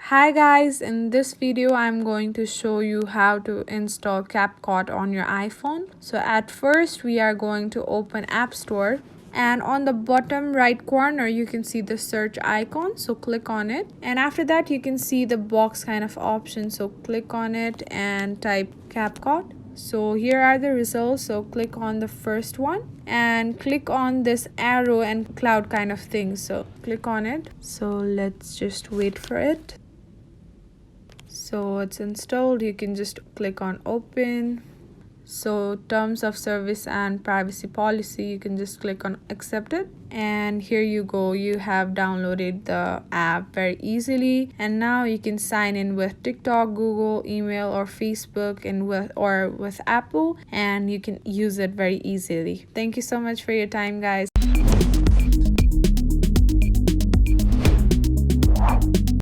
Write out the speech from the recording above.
Hi guys, in this video I'm going to show you how to install Capcut on your iPhone. So at first we are going to open App Store, and on the bottom right corner you can see the search icon, so click on it, and after that you can see the box kind of option, so click on it and type Capcut. So here are the results, so click on the first one and click on this arrow and cloud kind of thing, so click on it. So let's just wait for it. So it's installed. You can just click on open. So terms of service and privacy policy, you can just click on accept it, and here you go, you have downloaded the app very easily, and now you can sign in with TikTok, Google, email, or Facebook, and with Apple, and you can use it very easily. Thank you so much for your time, guys.